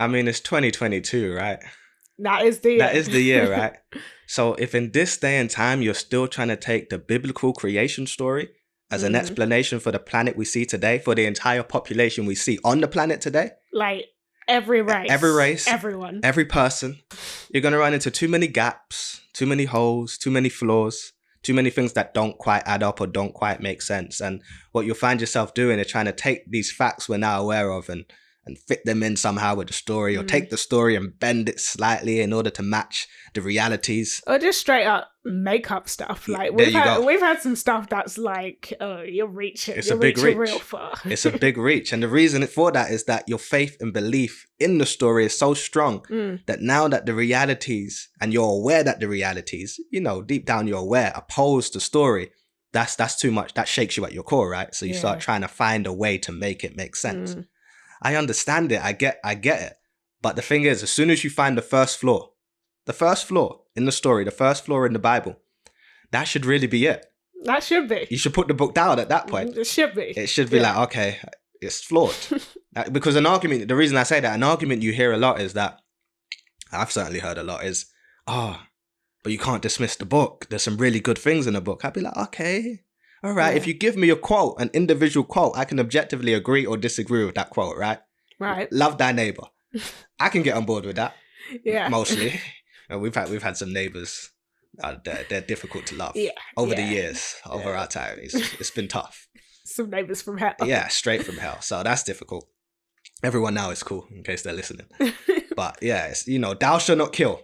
I mean, it's 2022, right? That is the year. That is the year, right? So if in this day and time you're still trying to take the biblical creation story as an explanation for the planet we see today, for the entire population we see on the planet today, like every race, everyone, every person, you're going to run into too many gaps, too many holes, too many flaws, too many things that don't quite add up or don't quite make sense. And what you'll find yourself doing is trying to take these facts we're now aware of and fit them in somehow with the story, or take the story and bend it slightly in order to match the realities. Or just straight up make up stuff. Like we've had some stuff that's like, oh, you're reaching. It's a big reach. Real far. It's a big reach. And the reason for that is that your faith and belief in the story is so strong that now that the realities, and you're aware that the realities, you know, deep down you're aware, oppose the story, that's too much. That shakes you at your core, right? So you start trying to find a way to make it make sense. I understand it. I get it. But the thing is, as soon as you find the first flaw in the story, the first flaw in the Bible, that should really be it. That should be. You should put the book down at that point. It should be. It should be like, okay, it's flawed. Because an argument, the reason I say that, an argument you hear a lot is that, I've certainly heard a lot, is, but you can't dismiss the book. There's some really good things in the book. I'd be like, okay. All right, if you give me a quote, an individual quote, I can objectively agree or disagree with that quote, right? Right. Love thy neighbor. I can get on board with that. Yeah. Mostly. And we've had some neighbors. They're difficult to love. Over the years, over our time. It's been tough. Some neighbors from hell. Yeah, straight from hell. So that's difficult. Everyone now is cool, in case they're listening. But yeah, it's, you know, thou shalt not kill.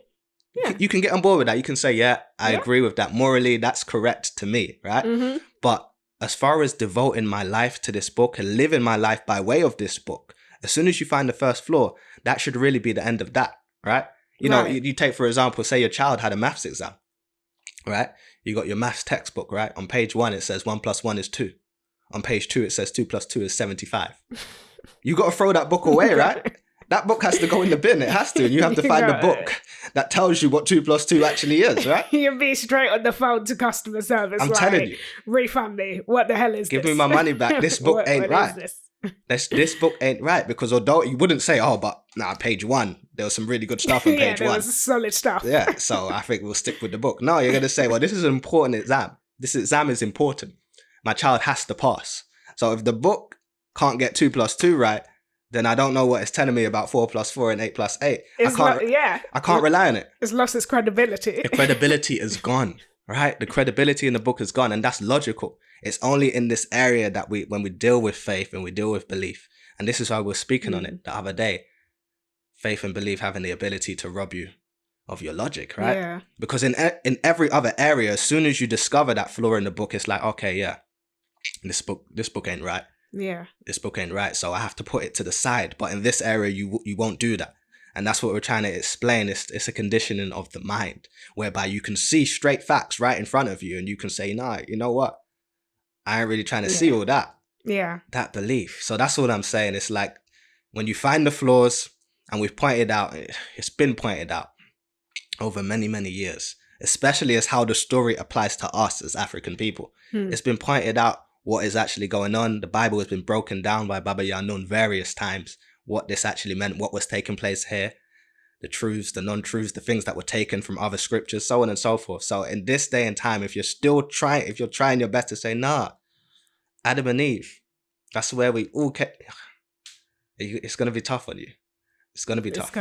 Yeah. You can get on board with that. You can say, I agree with that. Morally, that's correct to me, right? But as far as devoting my life to this book and living my life by way of this book, as soon as you find the first flaw, that should really be the end of that, right? You know, you take, for example, say your child had a maths exam, right? You got your maths textbook, right? On page 1, it says 1 + 1 is 2. On page 2, it says 2 + 2 is 75. You got to throw that book away, right? That book has to go in the bin. It has to. And you have to find a book that tells you what 2 + 2 actually is, right? You'll be straight on the phone to customer service. I'm telling you. Refund me. What the hell is Give this? me my money back. This book ain't right. This book ain't right. Because although you wouldn't say, page 1, there was some really good stuff on page 1. There was solid stuff. Yeah, so I think we'll stick with the book. No, you're going to say, well, this is an important exam. This exam is important. My child has to pass. So if the book can't get 2 + 2 right, then I don't know what it's telling me about 4 + 4 and 8 + 8. I can't rely on it. It's lost its credibility. The credibility is gone, right? The credibility in the book is gone, and that's logical. It's only in this area that when we deal with faith and we deal with belief, and this is why we're speaking on it the other day, faith and belief having the ability to rob you of your logic, right? Yeah. Because in every other area, as soon as you discover that flaw in the book, it's like, okay, this book ain't right. Yeah. This book ain't right, so I have to put it to the side. But in this area, you won't do that. And that's what we're trying to explain. It's a conditioning of the mind, whereby you can see straight facts right in front of you and you can say, nah, you know what? I ain't really trying to see all that. Yeah. That belief. So that's what I'm saying. It's like when you find the flaws, and we've pointed out, it's been pointed out over many, many years, especially as how the story applies to us as African people. It's been pointed out what is actually going on. The Bible has been broken down by Baba Yanun various times, what this actually meant, what was taking place here, the truths, the non-truths, the things that were taken from other scriptures, so on and so forth. So in this day and time, if you're trying your best to say, nah, Adam and Eve, that's where we all it's going to be tough on you. It's going to be tough.